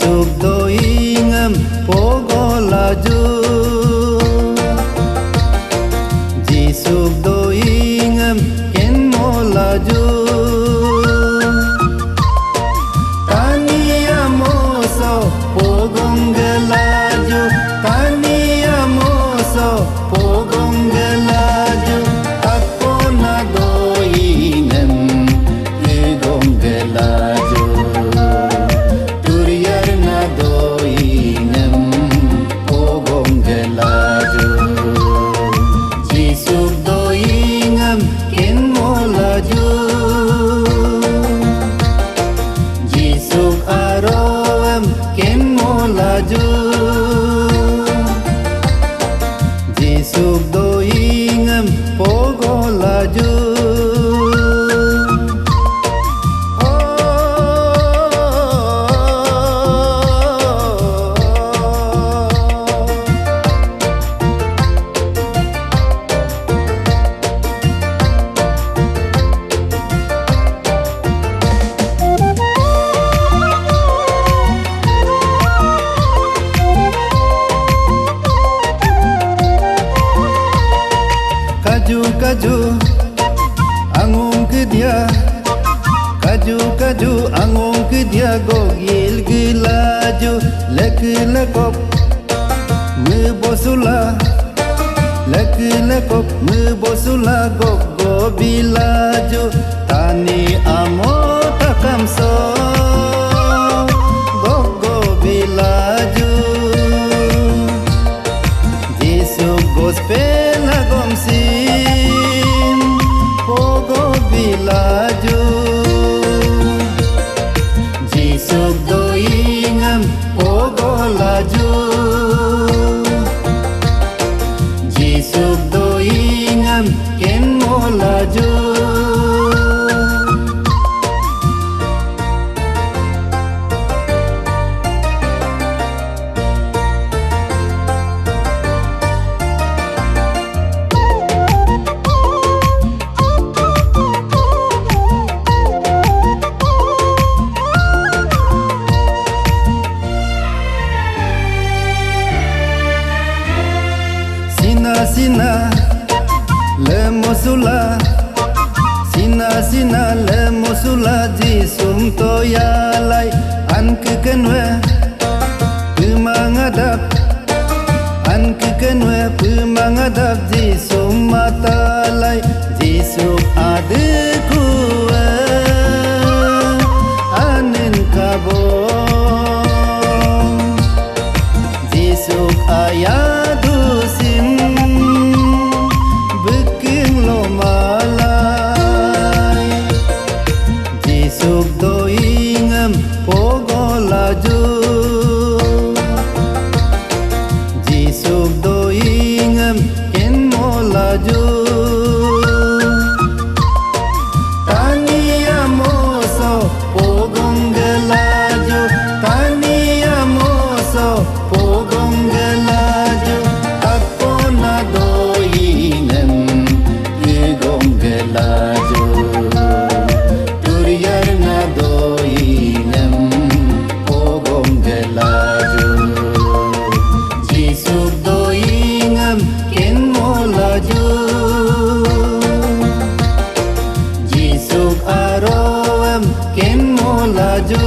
Jisuk doingem pogo laju, Jisuk doingem ken mo laju. Tania moso pogong gelaju, Tania moso pogong gelaju. Ako na doingem egong gelaju. Turiar na doingem pogong gelaju. Jisuk doingem ken mo laju, Jisuk aroem ken mo laju. Jisuk doingem pogo laju. Kaju kaju angung ke dia, kaju kaju angung ke dia, gogil gelaju lek lekop ngebosula, lek lekop ngebosula gogo bilaju. Tani amo takam so gogo bilaju. Jisuk gospel agom sim pogo bilaju. Jisuk doingem pogo laju, Jisuk doingem ken mo laju. Sina le mosula, sina le mosula. Jisum to yalai an kekenwe pemangadap, an kekenwe pemangadap. Jisum matalai, Jisum adeku anin kabong. Jisuk ayadu sim beking lo malai. Jisuk doingem pogo laju, Jisuk doingem ken mo laju. Tania moso pogong gelaju, Tania moso pogong gelaju. Ako na doingem egong gelaju. Turiar na doingem pogong gelaju. Jisuk doingem ken mo laju, Jisuk aroem ken mo laju.